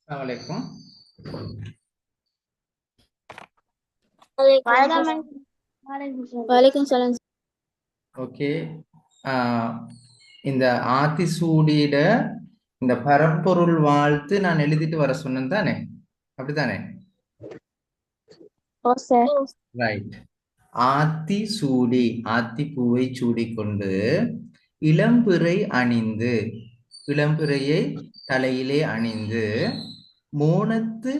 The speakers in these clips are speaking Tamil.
Assalamualaikum. Waalaikumsalam. ஓகே. இந்த ஆத்திசூடியிட இந்த பரம்பொருள் வாழ்த்து நான் எழுதிட்டு வர சொன்னேன் தானே, அப்படித்தானே? Oh, sir. ரைட். ஆத்தி சூடி, ஆத்தி பூவை சூடிக்கொண்டு இளம்பிறை அணிந்து, இளம்பிறையை தலையிலே அணிந்து மோனத்து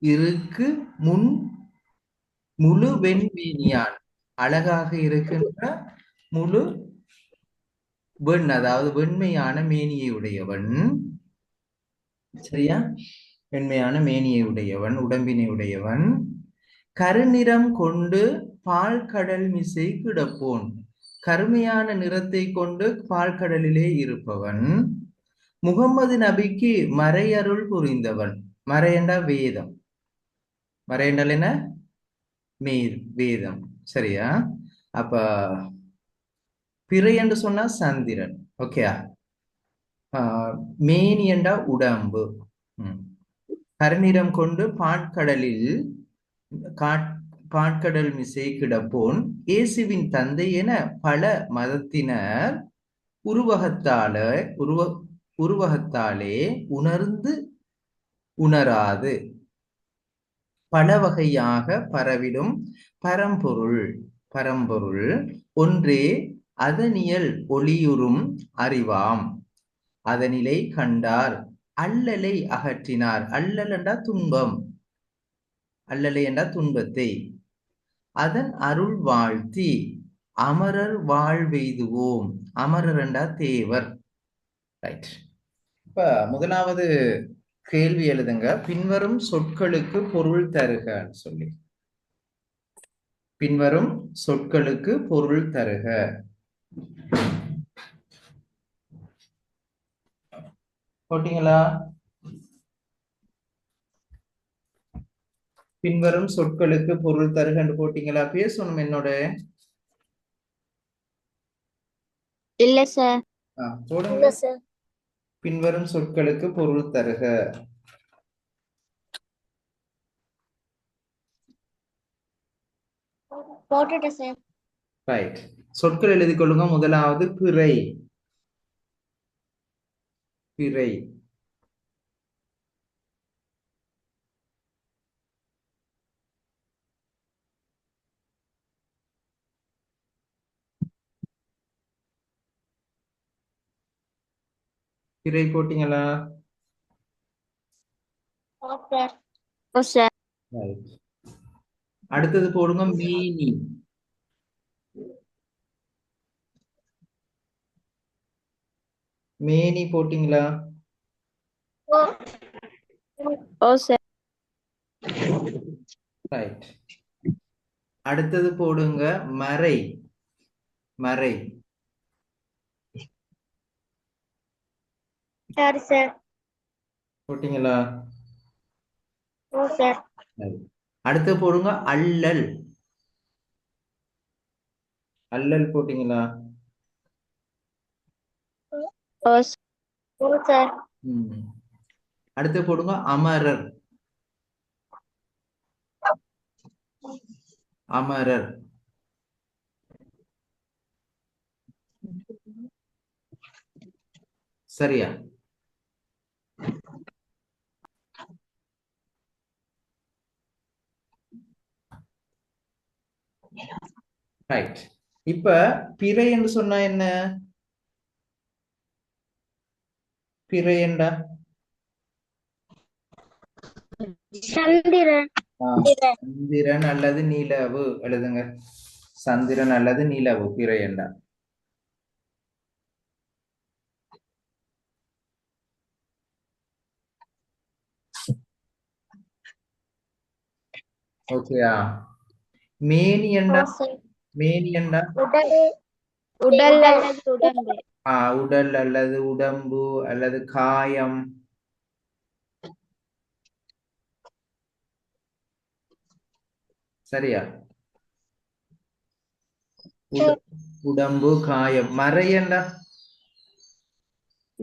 இருக்கு முன் முழு வெண்மேனியான், அழகாக இருக்கின்ற முழு வெண், அதாவது வெண்மையான மேனியை உடையவன். சரியா? வெண்மையான மேனியை உடையவன், உடம்பினை உடையவன். கருநிறம் கொண்டு பால் கடல் மிசை கிடப்போன், கருமையான நிறத்தை கொண்டு பால் கடலிலே இருப்பவன். முகம்மது நபிக்கு மறையருள் புரிந்தவன். மறையண்டா வேதம். மறையண்டல் என்ன? வேதம். சரியா? அப்ப பிறை என்று சொன்னா சந்திரன். ஓகேயா? மேனி என்றா உடம்பு. கருநிறம் கொண்டு பாட்கடலில் பாட்கடல் மிசை கிடப்போன், இயேசுவின் தந்தை என பல மதத்தினர் உருவகத்தாலே உணர்ந்து உணராது பல வகையாக பரவிடும் பரம்பொருள் ஒன்றே அதனியல் ஒளியுறும் அறிவாம். அதனிலை கண்டார் அல்லலை அகற்றினார். அல்லல் என்றா துன்பம், அல்லலை என்றா துன்பத்தை. அதன் அருள் வாழ்த்தி அமரர் வாழ்வெய்துவோம். அமரர் என்றா தேவர். ரைட். இப்ப முதலாவது கேள்வி எழுதுங்க. பின்வரும் சொற்களுக்கு பொருள் தருக சொல்லி. பின்வரும் சொற்களுக்கு பொருள் தருக. போட்டீங்களா? பின்வரும் சொற்களுக்கு பொருள் தருகன்னு போட்டீங்களா? பேசணும் என்னோட. இல்ல சார். போடுங்க. பின்வரும் சொற்களுக்கு பொருள் தருக. போட்டுட்டேன் சார். ரைட். சொற்கள் எழுதி கொள்ளுங்க. முதலாவது பிறை. பிறை. பிறை போட்டீங்களா? ஓ சார். அடுத்தது போடுங்க மேனி. மேனி போட்டீங்களா? ஓ சார். ரைட். அடுத்தது போடுங்க மறை. மறை. சரி சார். போட்டீங்களா? ஓ சார். அடுத்து போடுங்க அல்லல். அல்லல் போட்டீங்களா? ஓ சார். அடுத்து போடுங்க அமரர். அமரர். சரியா? ரைட். இப்ப பிறை என்று சொன்னா என்ன? பிறை என்றா சந்திரன். சந்திரன் அல்லது நிலவு எழுதுங்க. சந்திரன் அல்லது நிலவு பிறை என்றா. ஓகேயா? மேனி என்றா? மேனி என்றா உடல் அல்லது உடம்பு. உடல் அல்லது உடம்பு அல்லது காயம். சரியா? உடம்பு காயம். மறை என்றா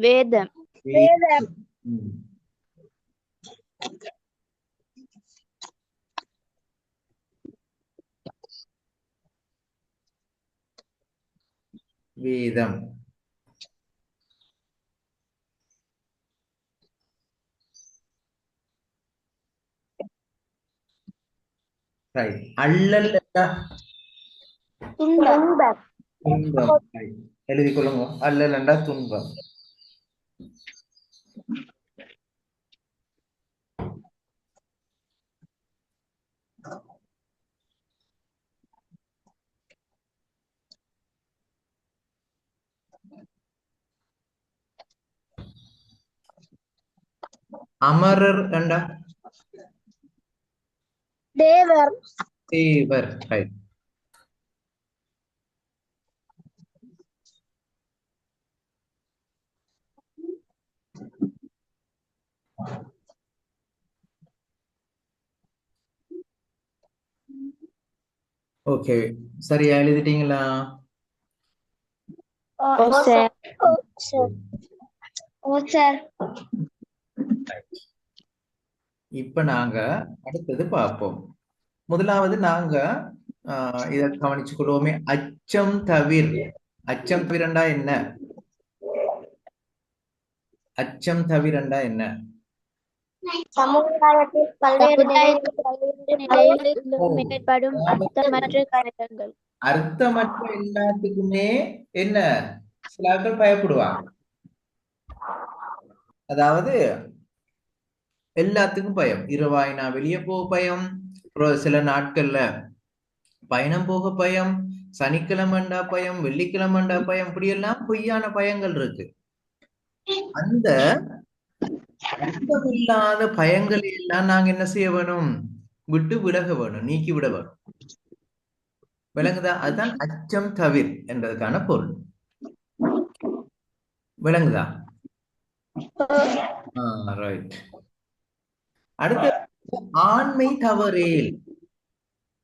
வேதம். வேதம். வேதம். ரைட். அள்ளல் என்றா துன்பம். துன்பம். Right. எழுதி கொள்ளுங்க. அல்லல் என்றா துன்பம். அமரர் என்றா தேவர். தேவர். Right. ஓகே, சரியா எழுதிட்டீங்களா? ஓ சார். ஓ சார். ஓ சார். இப்ப நாங்க அடுத்தது பார்ப்போம். முதலாவது நாங்க இத கவனிச்சுக்கொள்வோமே. அச்சம் தவிர். அச்சம் தவிரண்டா என்ன? அச்சம் தவிரண்டா என்ன? சமுதாயத்தில் பல்வேறு நிலைகளிலும் ஏற்படும் அர்த்தமற்ற காரியங்கள். அர்த்தமற்ற எல்லாத்துக்குமே என்ன சிலர்கள் பயப்படுவாங்க. அதாவது எல்லாத்துக்கும் பயம். இரவாய் நான் வெளியே போக பயம், அப்புறம் சில நாட்கள்ல பயணம் போக பயம், சனிக்கிழமைண்டா பயம், வெள்ளிக்கிழமைண்டா பயம், இப்படி எல்லாம் பொய்யான பயங்கள் இருக்கு. அந்த அர்த்தமில்லாத பயங்களை எல்லாம் நாங்க என்ன செய்ய வேணும்? விட்டு விலக வேணும், நீக்கி விட வேணும். விளங்குதா? அதுதான் அச்சம் தவிர் என்றதுக்கான பொருள். விளங்குதா? ரைட். அடுத்து ஆண்மை தவறேல்.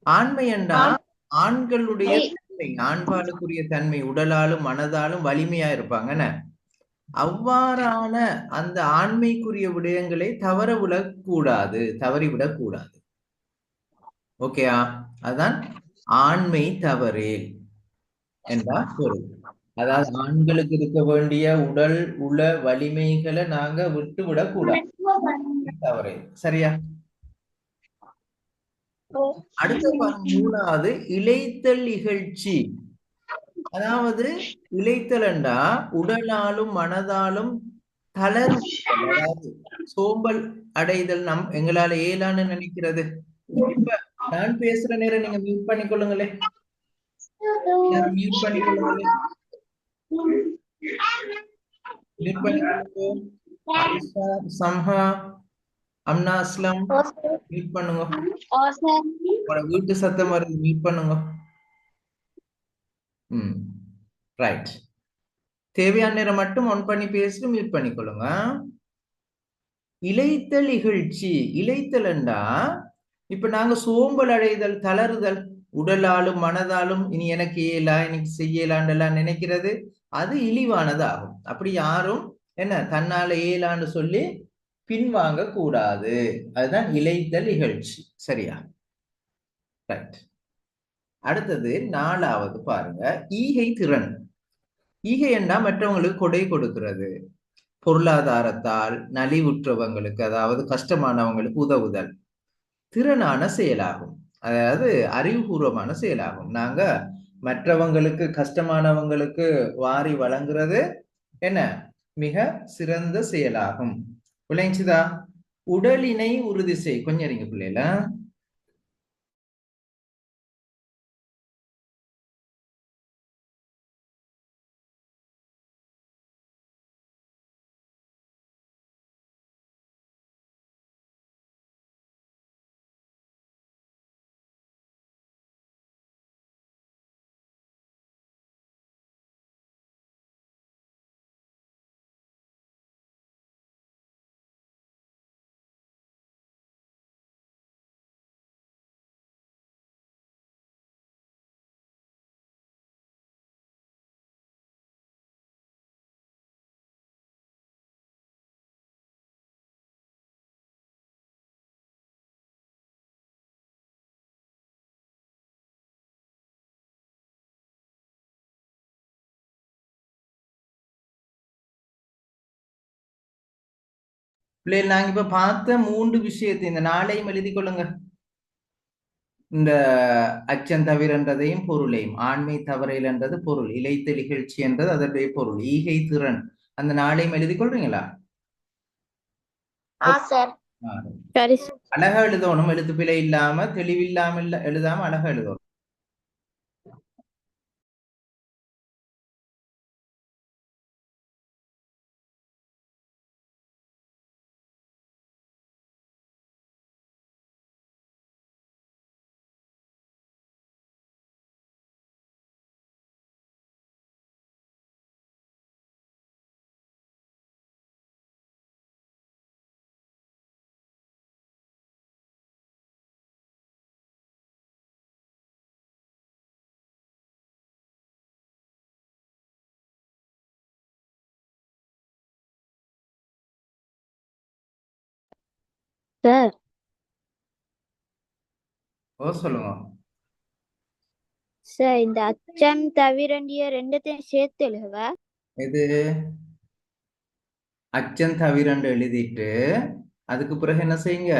ஆண்மை என்றா ஆண்களுடைய தன்மை, ஆண்பாலுக்குரிய தன்மை, உடலாலும் மனதாலும் வலிமையா இருப்பாங்கன்னு. அவ்வாறான அந்த ஆண்மைக்குரிய விடயங்களை தவற விடக்கூடாது, தவறிவிடக் கூடாது. ஓகேயா? அதுதான் ஆண்மை தவறேல் என்றா பொருள். அதாவது ஆண்களுக்கு இருக்க வேண்டிய உடல் உள வலிமைகளை நாங்க விட்டு விடக்கூடாது, தவறேல். சரியா? அடுத்த பாருங்க, மூணாவது இளைத்தல் இகழ்ச்சி. அதாவது இளைத்தல் என்றா உடலாலும் மனதாலும் தளர்வுதல், அதாவது சோம்பல் அடைதல் எங்களால இயலான்னு நினைக்கிறது. இப்ப நான் பேசுற நேரம் நீங்க மியூட் பண்ணிக்கொள்ளுங்களே. மியூட் பண்ணிக்கொள்ளுங்களே. மியூட் பண்ணிக்கொள்ளுங்க. ஆயிஷா, சம்ஹா, அம்னா, அஸ்லம் மியூட் பண்ணுங்க. உங்களோட வீட்டு சத்தம் வருது, மியூட் பண்ணுங்க. ரைட். தேவையான நேரம் மட்டும் ஒன் பண்ணி பேசிட்டு மியூட் பண்ணிக்கொள்ளுங்க. இளைத்தல் இகழ்ச்சி. இளைத்தல் என்றா இப்ப நாங்க சோம்பல் அடைதல், தளறுதல், உடலாலும் மனதாலும் இனி எனக்கு இயலா, எனக்கு செய்யலாண்டெல்லாம் நினைக்கிறது, அது இழிவானது ஆகும். அப்படி யாரும் என்ன தன்னால இயலான்னு சொல்லி பின்வாங்க கூடாது. அதுதான் இளைத்தல் இகழ்ச்சி. சரியா? ரைட். அடுத்தது நாலாவது பாருங்க, ஈகை திறன். ஈகை என்றா மற்றவங்களுக்கு கொடை கொடுக்கிறது, பொருளாதாரத்தால் நலிவுற்றவங்களுக்கு, அதாவது கஷ்டமானவங்களுக்கு உதவுதல். திறனான செயலாகும், அதாவது அறிவுபூர்வமான செயலாகும். நாங்க மற்றவங்களுக்கு, கஷ்டமானவங்களுக்கு வாரி வழங்குறது என்ன மிக சிறந்த செயலாகும். விளைஞ்சுதா? உடலினை உறுதி செய். கொஞ்சம் இருங்க பிள்ளைல. பிள்ளைகள் நாங்க இப்ப பார்த்த 3 விஷயத்தை இந்த நாளையும் எழுதி கொள்ளுங்க. இந்த அச்சம் தவிரன்றதையும் பொருளையும், ஆண்மை தவறையில் என்றது பொருள், இலைத்த இகழ்ச்சி என்றது அதனுடைய பொருள், ஈகை திறன், அந்த நாளையும் எழுதி கொள்றீங்களா? சார். ஆ. சரி அழகா எழுதணும், எழுத்து பிழை இல்லாம தெளிவில்லாம எழுதாம அழகா எழுதணும். சார். ஓ சொல்லுங்க. சார் இந்த அச்சம் தவிரண்டிய ரெண்டுத்தையும் சேர்த்து எழுதுவ. இது அச்சம் தவிரண்டு எழுதிட்டு அதுக்கு பிறகு என்ன செய்யுங்க,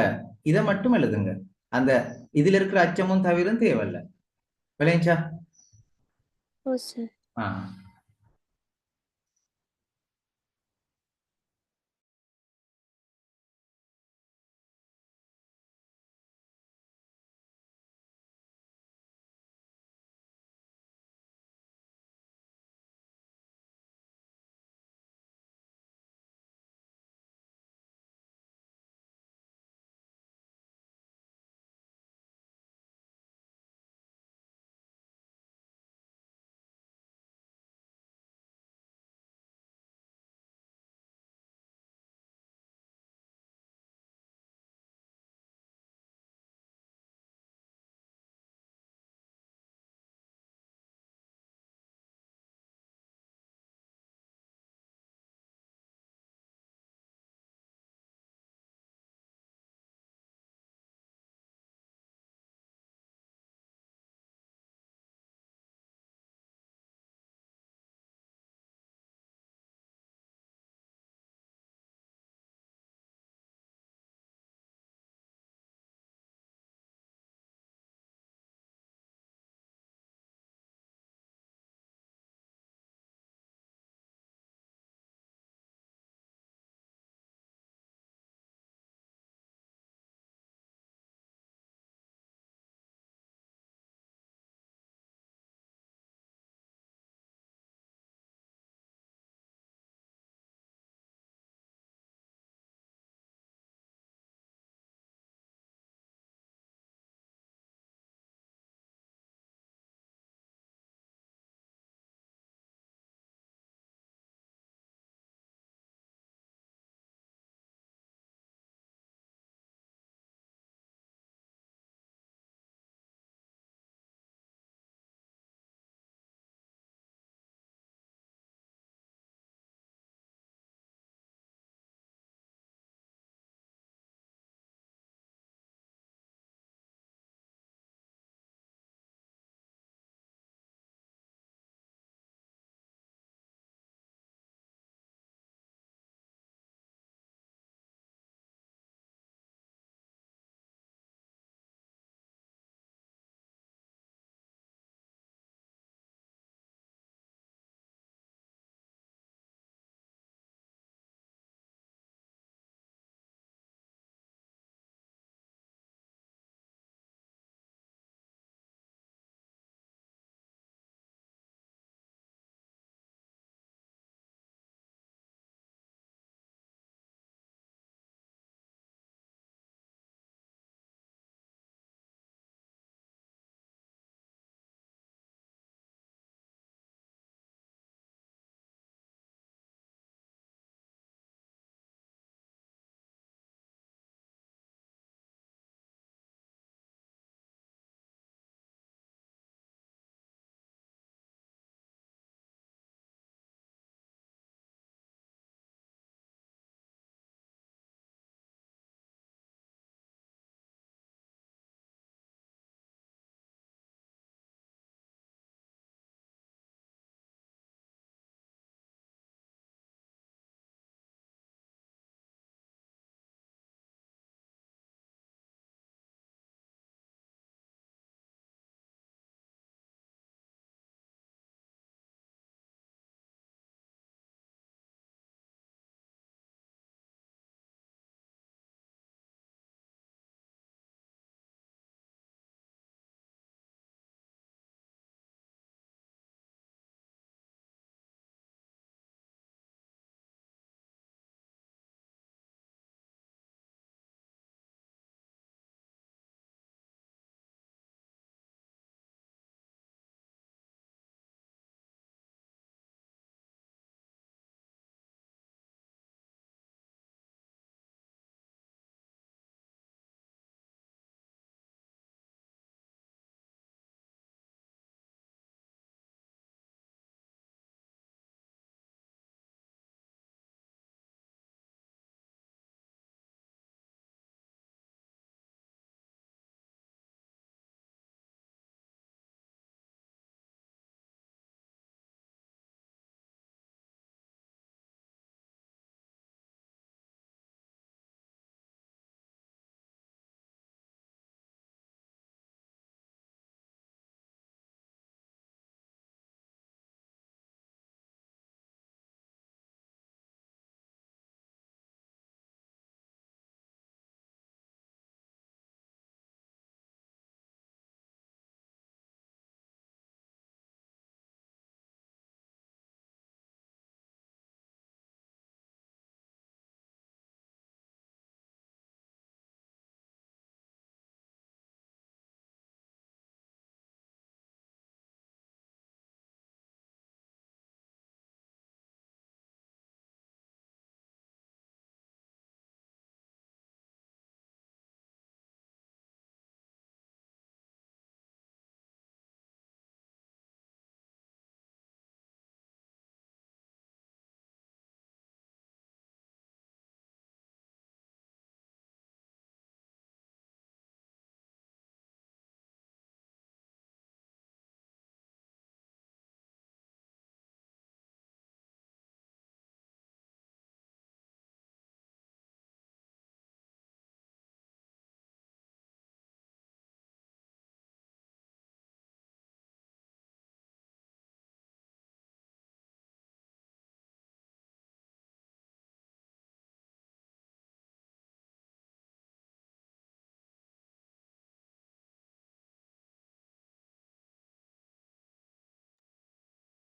இதை மட்டும் எழுதுங்க. அந்த இதுல இருக்கிற அச்சமும் தவிரும் தேவையில்ல. விளைஞ்சா? ஓ சார். ஆ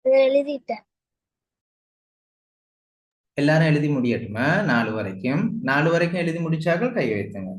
எழுதிட்டேன். எல்லாரும் எழுதி முடியட்டுமா? 4 வரைக்கும். 4 வரைக்கும் எழுதி முடிச்சாக்கள் கை வைத்துங்க.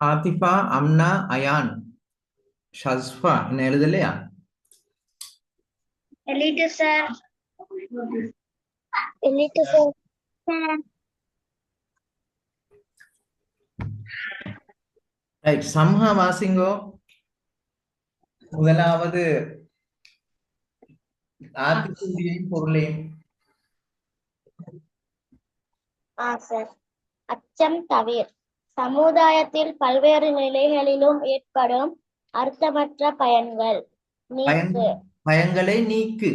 ஆத்திஃபா, அம்னா, அயான், ஷஸ்ஃபா என்ன எழுதலையா? எழுதிட்டு சார். எழுதிட்டு சார். ரைட், சம்ஹா வாசிங்கோ. முதலாவது ஆத்திசூடியையும் பொருளையும். சார். அச்சம் தவிர். சமுதாயத்தில் பல்வேறு நிலைகளிலும் ஏற்படும் அர்த்தமற்ற பயன்கள் நீக்கு. பயன்களை நீக்கு.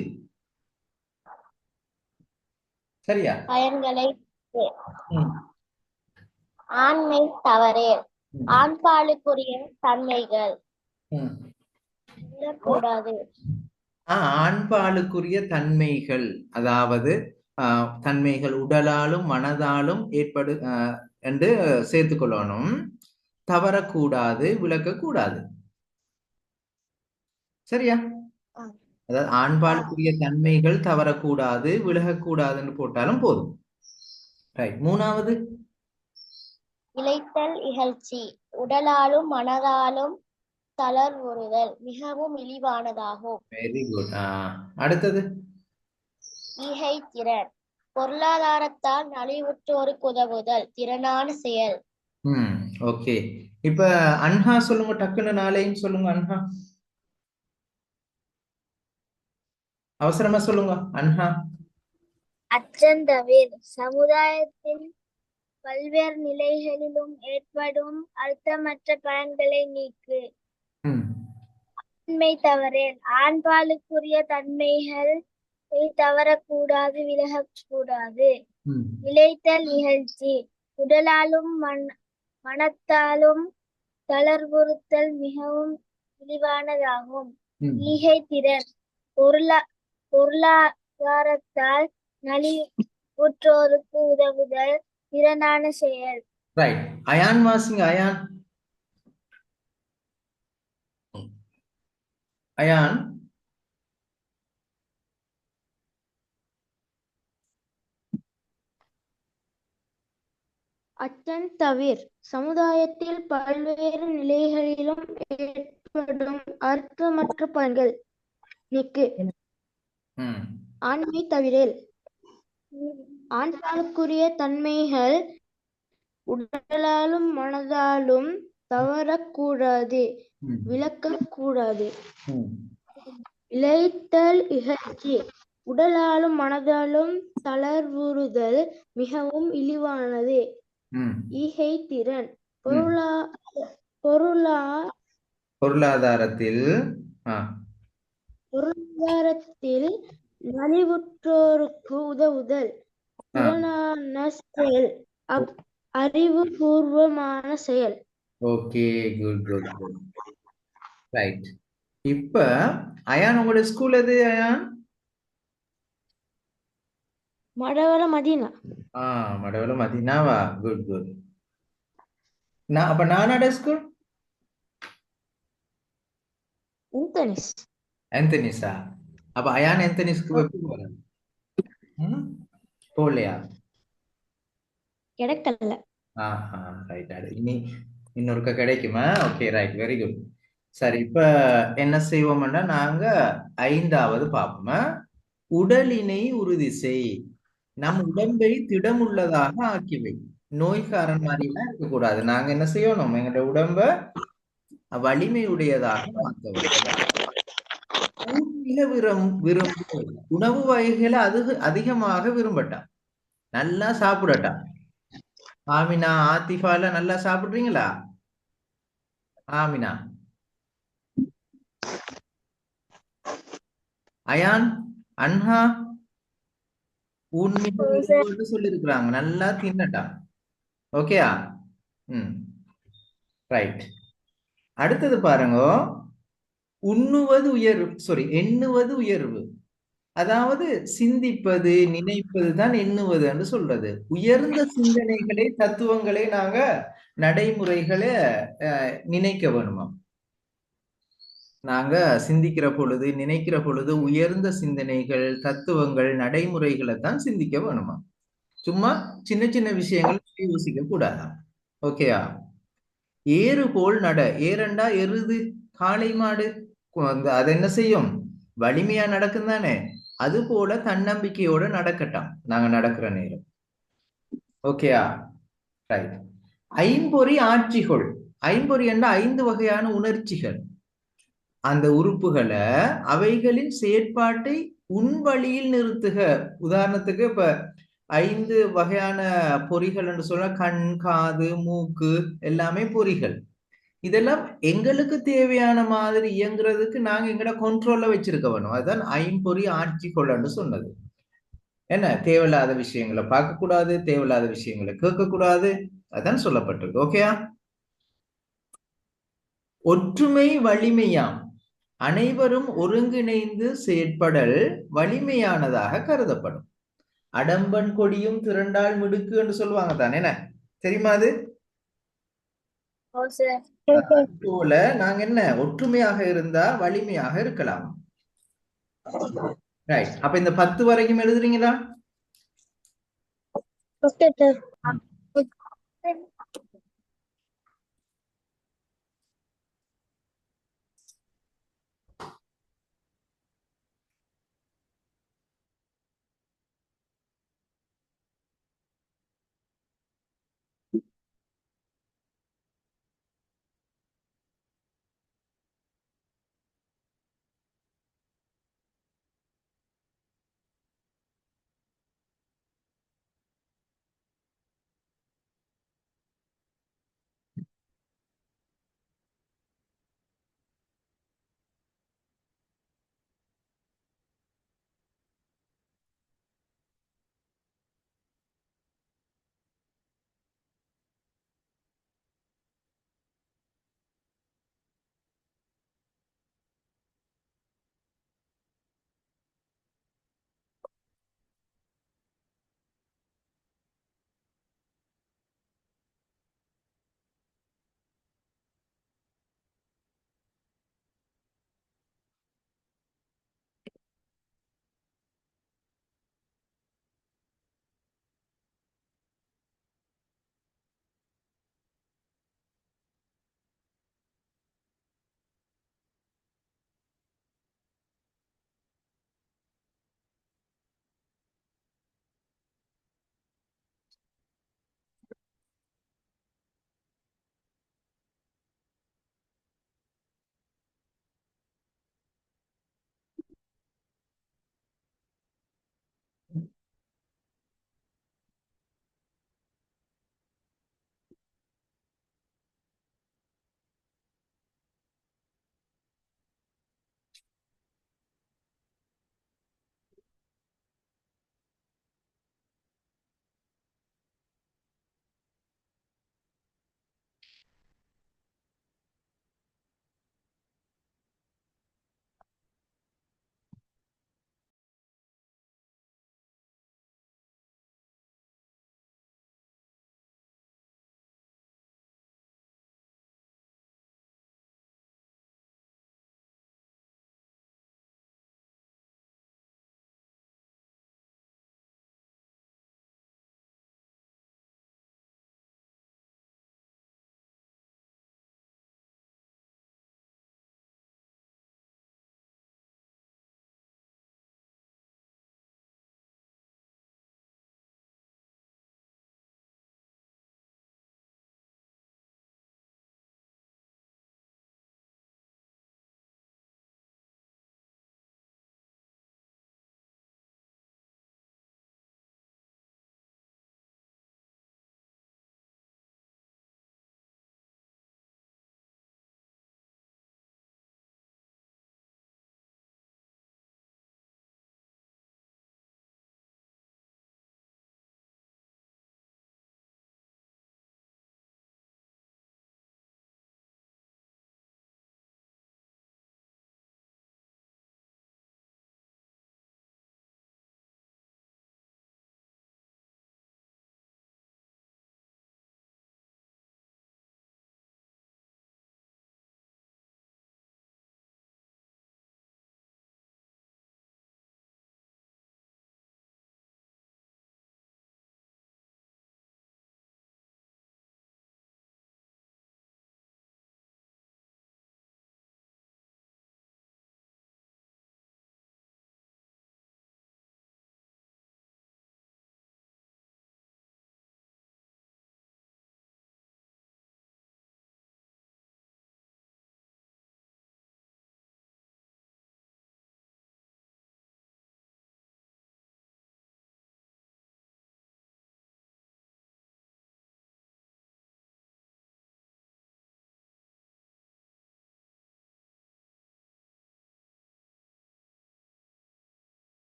சரியா? பயன்களை நீக்கு. ம். ஆண்மை தவறே. ஆண்பாலுக்குரிய தன்மைகள் ம். கூடாது. ஆண்பாலுக்குரிய தன்மைகள், அதாவது தன்மைகள் உடலாலும் மனதாலும் ஏற்படு என்று சேர்த்துக்கொள்ளணும். தவறக்கூடாது, விளக்கக்கூடாது. சரியா? அதாவது ஆண்பாலுக்குரிய தன்மைகள் தவறக்கூடாது, விலகக்கூடாதுன்னு போட்டாலும் போதும். ரைட். மூணாவது இளைத்தல் இகழ்ச்சி. உடலாலும் மனதாலும் தளர்வுறுதல் மிகவும் இழிவானதாகும். Very good. அடுத்தது ஈகை திறன். பொருளாதாரத்தால் நலிவுற்றோருக்கு உதவுதல் திறனான செயல். ஓகே. இப்ப அன்ஹா சொல்லுங்க, டக்குன்னு நாளையும் சொல்லுங்க. அன்ஹா அவசரமா சொல்லுங்க. அன்ஹா. அச்சந்தவிர். சமுதாயத்தின் பல்வேறு நிலைகளிலும் ஏற்படும் அர்த்தமற்ற பயன்களை நீக்கு. ஆண்மை தவறேல். ஆண்பாலுக்குரிய தன்மைகள் தவறக்கூடாது, விலகக்கூடாது. இளைத்தல் இகழ்ச்சி. உடலாலும் மனத்தாலும் தளர்வுறுத்தல் மிகவும் இழிவானதாகும். ஈகை திறன். பொருளாதாரத்தால் நலிவுற்றோருக்கு உதவுதல் திறனான செயல். ரைட். அயான் வாசிங்க. அயான். அயான். அச்சம் தவிர். சமுதாயத்தில் பல்வேறு நிலைகளிலும் ஏற்படும் அர்த்தமற்ற பயன்கள் நீக்கு. ஆண்மை தவிரேல். ஆண்பாலுக்குரிய தன்மைகள் உடலாலும் மனதாலும் தவறக்கூடாது, விலக்கக்கூடாது. இளைத்தல் இகழ்ச்சி. உடலாலும் மனதாலும் தளர்வுறுதல் மிகவும் இழிவானது. ஈகை திறன். பொருளாதாரத்தில் நலிவுற்றோருக்கு உதவுதல் திறனான செயல், அறிவுபூர்வமான செயல். Okay, good good good. Right. இப்ப அயான், உங்களுடைய ஸ்கூல் எது அயான்? மடவள மதீனா. மடவள மதீனாவா? Good good. அப்ப நானோட ஸ்கூல் ஆந்தனிஸா? அப்ப அயான் ஆந்தனிஸ்க்கு எப்படி போறேன்? போலையா? கிடைக்கல. ரைட். இனி இன்னொருக்க கிடைக்குமா? Okay, right, very good. சரி, இப்ப என்ன செய்வோம்னா நாங்க 5வது பார்ப்போமா. உடலினை உறுதி செய். நம் உடம்பை திடமுள்ளதாக ஆக்கிவை. நோய்க்காரன் மாதிரி எல்லாம் இருக்கக்கூடாது. நாங்க என்ன செய்யணும், எங்களோட உடம்ப வலிமையுடையதாக மாற்ற வேண்டும். மிக விரும்பு உணவு வகைகளை அதிகமாக விரும்பட்டான், நல்லா சாப்பிடட்டான். ஆமினா ஆத்திஃபால நல்லா சாப்பிடுறீங்களா? ஆமினா, அயான், அன்ஹா உண்மையை விரும்புன்னு சொல்லியிருக்கிறாங்க. நல்லா தின்னட்டான். ஓகேயா? ம், ரைட். அடுத்தது பாருங்க, உண்ணுவது உயர்வு, சாரி, எண்ணுவது உயர்வு. அதாவது சிந்திப்பது நினைப்பது தான் எண்ணுவது என்று சொல்றது. உயர்ந்த சிந்தனைகளை தத்துவங்களை நாங்க நடைமுறைகளை நினைக்க வேணுமா? நாங்க சிந்திக்கிற பொழுது நினைக்கிற பொழுது உயர்ந்த சிந்தனைகள் தத்துவங்கள் நடைமுறைகளை தான் சிந்திக்க வேணுமா? சும்மா சின்ன சின்ன விஷயங்கள் யோசிக்க கூடாதா? ஓகேயா? ஏறு போல் நட. ஏறண்டா எருது, காளை மாடு. அது என்ன செய்யும்? வலிமையா நடக்கும் தானே. அது போல தன்னம்பிக்கையோட நடக்கட்டாம் நாங்க நடக்கிற நேரம். ஓகேயா? ரைட். ஐம்பொறி ஆட்சிகள். ஐம்பொறி என்ற 5 வகையான உணர்ச்சிகள். அந்த உறுப்புகளை அவைகளின் செயற்பாட்டை உன் வழியில் நிறுத்துக. உதாரணத்துக்கு இப்ப 5 வகையான பொறிகள் என்று சொல்ல, கண், காது, மூக்கு எல்லாமே பொறிகள். இதெல்லாம் எங்களுக்கு தேவையான மாதிரி இயங்குறதுக்கு நாங்க எங்கட கண்ட்ரோல்ல வச்சிருக்க வேணும். அதுதான் ஐம்பொறி ஆட்சி கொள்ளன்னு சொன்னது. என்ன, தேவையில்லாத விஷயங்களை பார்க்க கூடாது, தேவையில்லாத விஷயங்களை கேட்க கூடாது, அதான் சொல்லப்பட்டிருக்கு. ஓகேயா? ஒற்றுமை வலிமையாம். அனைவரும் ஒருங்கிணைந்து செயற்படல் வலிமையானதாக கருதப்படும். அடம்பன் கொடியும் திரண்டால் மிடுக்கு என்று சொல்லுவாங்க தானே, என்ன தெரியுமா? அது போல நாங்க என்ன ஒற்றுமையாக இருந்தா வலிமையாக இருக்கலாம். ரைட். அப்ப இந்த 10 வரைக்கும் எழுதுறீங்களா? Okay sir.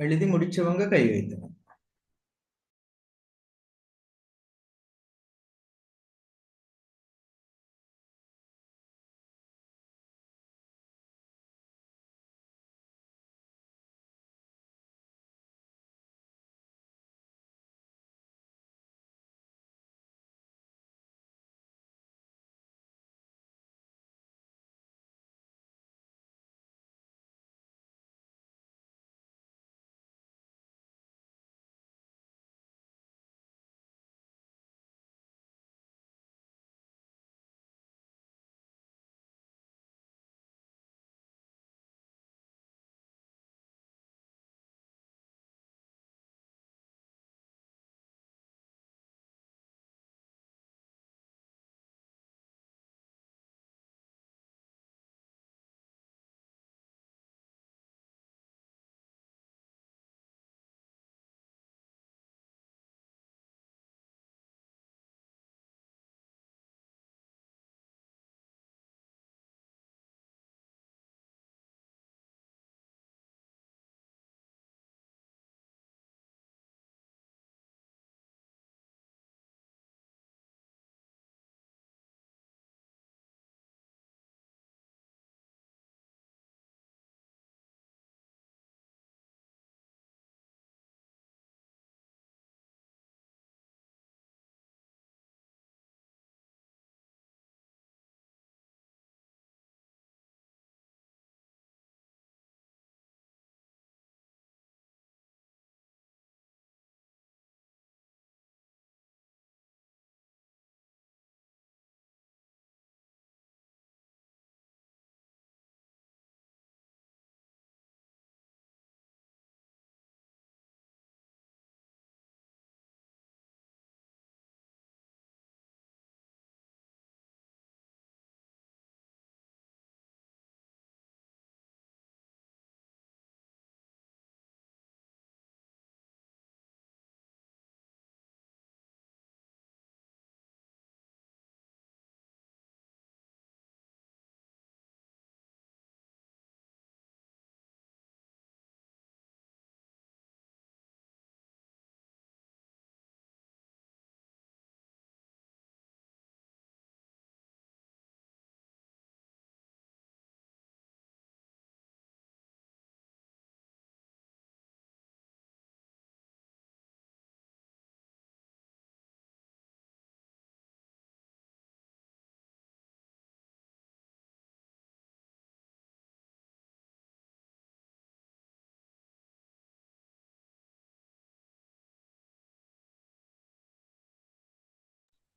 எழுதி முடிச்சவங்க கை வைத்துங்க.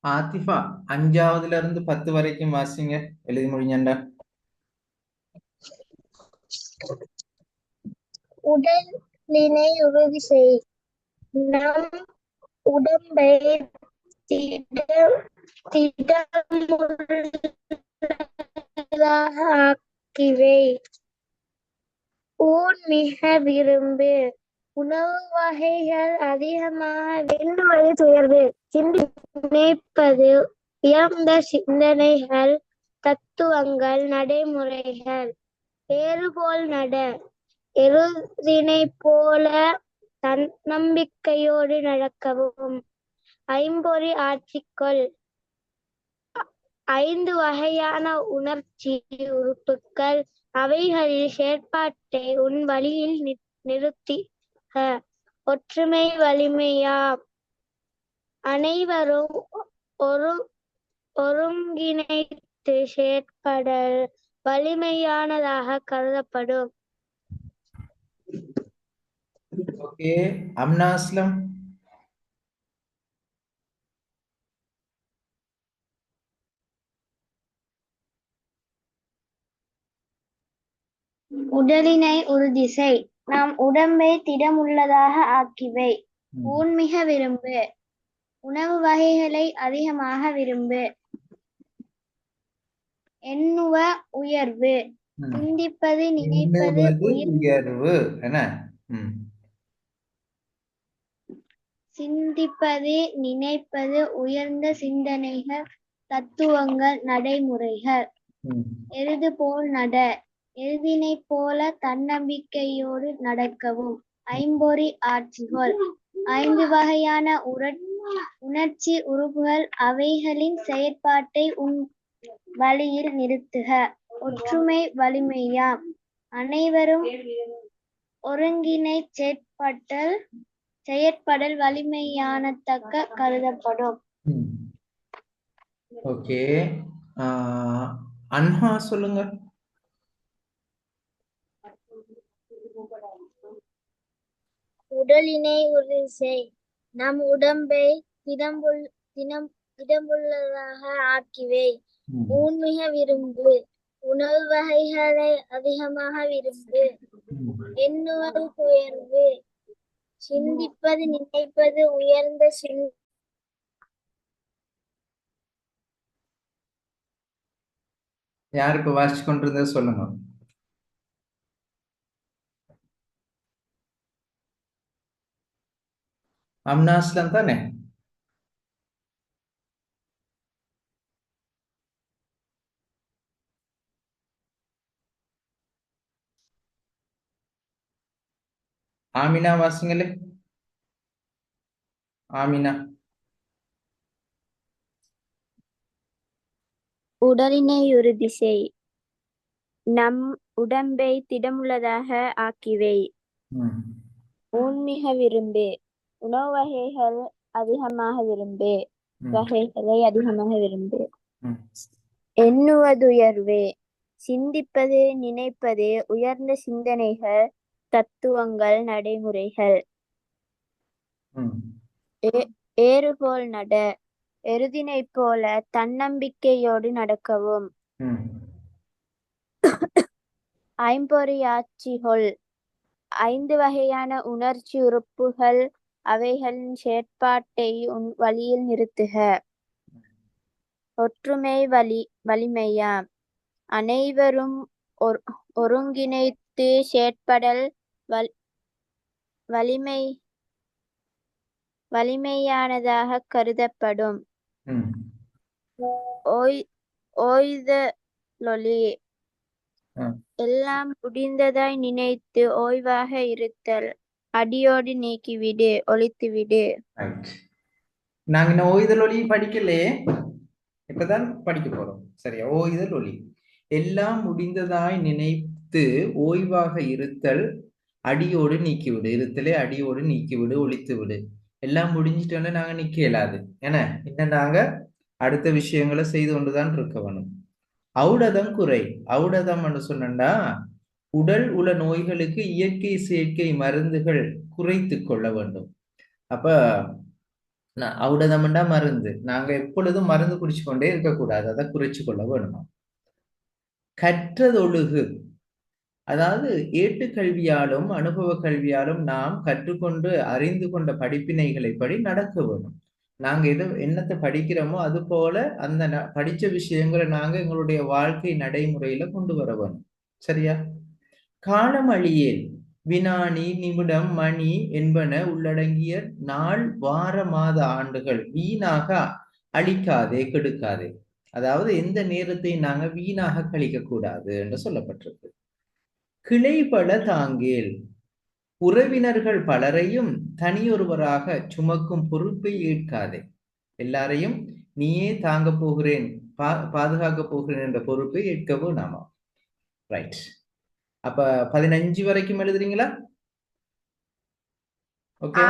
ஆத்திஃபா 5வதுல இருந்து 10 வரைக்கும் வாசிங்க. எழுதி முடிஞ்சண்டா. உடலினை உறுதி செய். நம் உடம்பை திடமுள்ளதாக ஆக்கிவை. ஊன் மிக விரும்பு. உணவு வகைகள் அதிகமாக எண்ணுவது துயர்வு. நினைப்பது உயர்ந்த சிந்தனைகள் தத்துவங்கள் நடைமுறைகள். ஏறுபோல் நட. எருதினை போல தன்னம்பிக்கையோடு நடக்கவும். ஐம்பொறி ஆற்றிக்கொள். 5 வகையான உணர்ச்சி உறுப்புகள். அவைகளில் செயற்பாட்டை உன் வழியில் நிறுத்திக. ஒற்றுமை வலிமையாம். அனைவரும் ஒருங்கிணைத்து செயற்படல் வலிமையானதாக கருதப்படும். ஓகே, அம்னா அஸ்லம். உடலினை உறுதி செய். நாம் உடம்பை திடமுள்ளதாக ஆக்கிவை. ஊன் மிக விரும்பு. உணவு வகைகளை அதிகமாக விரும்பு. எண்ணுவ உயர்வு. சிந்திப்பது நினைப்பது உயர்வு. என்ன? சிந்திப்பது நினைப்பது உயர்ந்த சிந்தனைகள் தத்துவங்கள் நடைமுறைகள். எருது போல் நட. எருதினை போல தன்னம்பிக்கையோடு நடக்கவும். ஐம்பொறி ஆட்சிகள். 5 வகையான உணர்ச்சி உறுப்புகள் அவைகளின் செயற்பாட்டை வழியில் நிறுத்துக. ஒற்றுமை வலிமையாம். அனைவரும் ஒருங்கிணை செயற்படல் வலிமையானதாக கருதப்படும். ஓகே, அன்ஹா சொல்லுங்க. உடலினை உறுதி செய். நம் உடம்பை திடமுள்ளதாக ஆக்கிவை. ஊன்மிக விரும்பு. உணவு வகைகளை அதிகமாக விரும்பு. எண்ணுவது உயர்வு. சிந்திப்பது நினைப்பது உயர்ந்த யார் இப்ப வாசிச்சு கொண்டிருந்தது சொல்லுங்க. அம்னாஸ்லம் தானே? ஆமினா வாசிங்களே. ஆமினா. உடலினை உறுதி செய். நம் உடம்பை திடமுள்ளதாக ஆக்கிவை. ஊன்மிக விரும்பு. உணவு வகைகளை அதிகமாக விரும்பு. எண்ணுவதுயர்வு. சிந்திப்பது நினைப்பது உயர்ந்த சிந்தனைகள் தத்துவங்கள் நடைமுறைகள். ஏறுபோல் நட. எருதினை போல தன்னம்பிக்கையோடு நடக்கவும். ஐம்பொறியாட்சிகள். 5 வகையான உணர்ச்சி உறுப்புகள் அவைகளின் செயற்பாட்டை வழியில் நிறுத்துக. ஒற்றுமை வலிமையாம். அனைவரும் ஒருங்கிணைத்து செயற்படல் வலிமையானதாக கருதப்படும். ஓய்தலொளி. எல்லாம் முடிந்ததாய் நினைத்து ஓய்வாக இருத்தல். அடியோடு நீக்கிவிடு, ஒழித்துவிடு. நாங்க இந்த ஓய்தல் ஒளி படிக்கலையே, இப்பதான் படிக்க போறோம். சரியா? ஓய்தல் ஒளி. எல்லாம் முடிந்ததாய் நினைத்து ஓய்வாக இருத்தல். அடியோடு நீக்கிவிடு. இருத்தலே அடியோடு நீக்கிவிடு, ஒழித்து விடு. எல்லாம் முடிஞ்சிட்டோன்னு நாங்க நிக்க இயலாது. ஏன்னா இன்னும் நாங்க அடுத்த விஷயங்களை செய்து கொண்டுதான் இருக்க வேணும். ஔடதம் குறை. ஔடதம் சொன்னா உடல் உள்ள நோய்களுக்கு இயற்கை செயற்கை மருந்துகள் குறைத்து கொள்ள வேண்டும். அப்ப ஔடதம்ண்டா மருந்து. நாங்க எப்பொழுதும் மருந்து குடிச்சு கொண்டே இருக்கக்கூடாது, அதை குறைச்சு கொள்ள வேணுமா. கற்றதொழுகு. அதாவது ஏட்டுக்கல்வியாலும் அனுபவ கல்வியாலும் நாம் கற்றுக்கொண்டு அறிந்து கொண்ட படிப்பினைகளை படி நடக்க வேணும். நாங்க என்னத்தை படிக்கிறோமோ அது போல அந்த படிச்ச விஷயங்களை நாங்க எங்களுடைய வாழ்க்கை நடைமுறையில கொண்டு வர வேணும். சரியா? காலம் அழியேல். வினாடி நிமிடம் மணி என்பன உள்ளடங்கிய நாள் வார மாத ஆண்டுகள் வீணாக அழிக்காதே, கெடுக்காதே. அதாவது எந்த நேரத்தை நாங்க வீணாக கழிக்க கூடாது என்று சொல்லப்பட்டிருக்கு. கிளைபட தாங்கேல். உறவினர்கள் பலரையும் தனியொருவராக சுமக்கும் பொறுப்பை ஏற்காதே. எல்லாரையும் நீயே தாங்க போகிறேன், பாதுகாக்க போகிறேன் என்ற பொறுப்பை ஏற்கவோ நாமா. ரைட். அப்ப 15 வரைக்கும் எழுதுறீங்களா? ஓகே.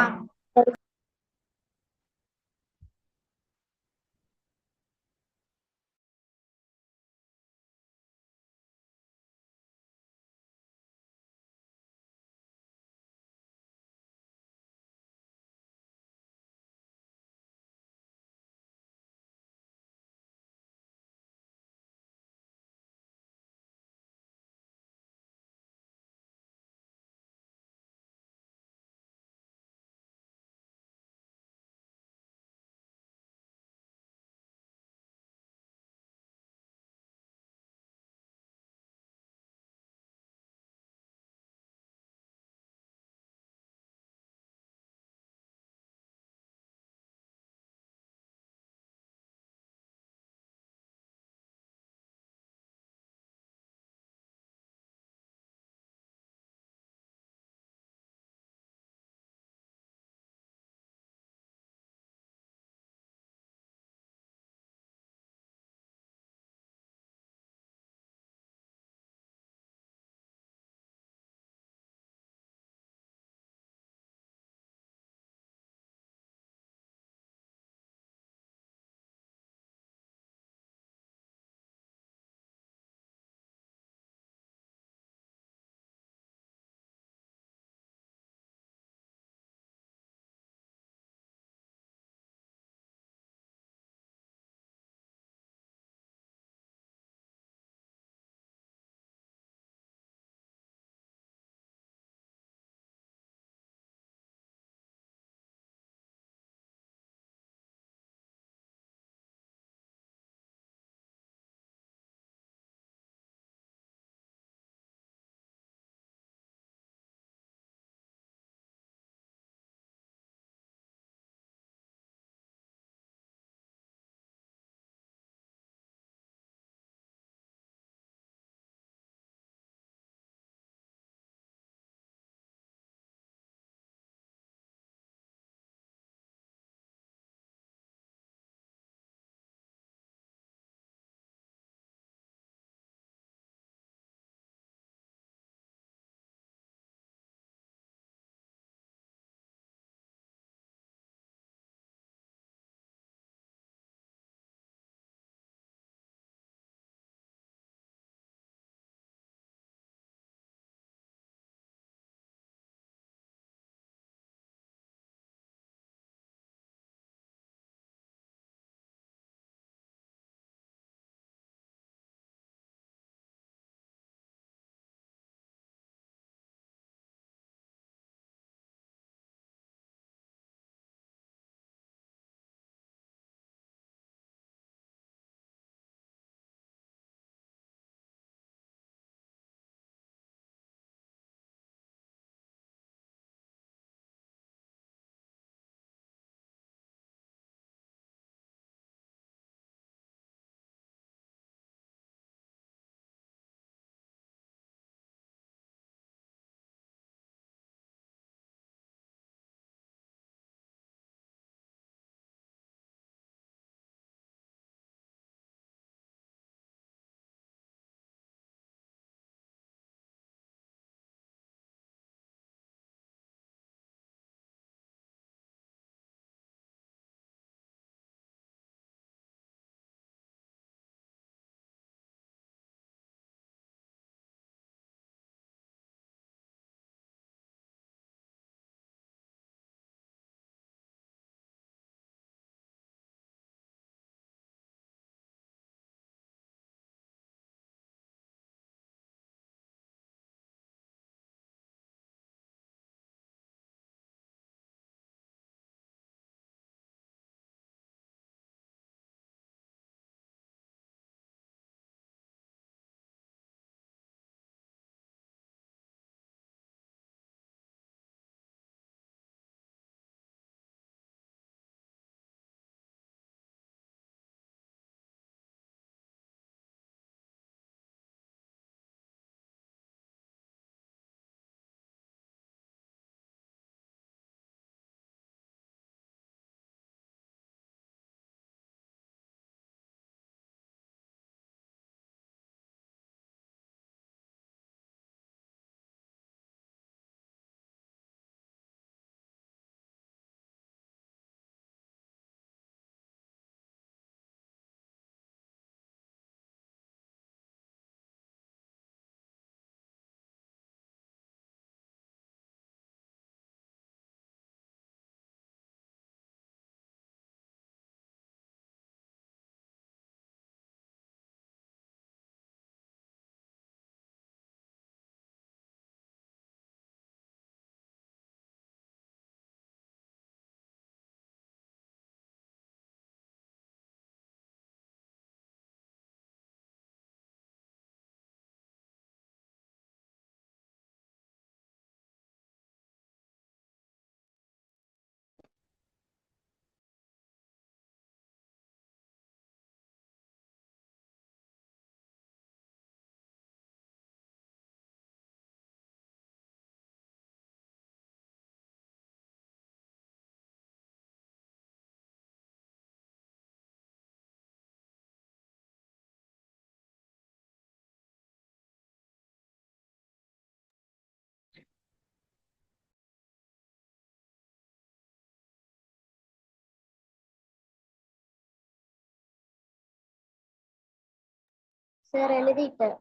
சார் எழுதிட்டேன்.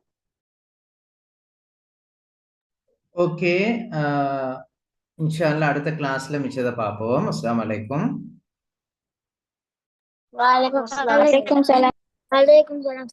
ஓகே, இன்ஷா அல்லாஹ் அடுத்த கிளாஸ்ல மிச்சத்தை பார்ப்போம். அஸ்ஸலாமு அலைக்கும். வலைக்கும் சலாம். வலைக்கும் சலாம். வலைக்கும் சலாம்.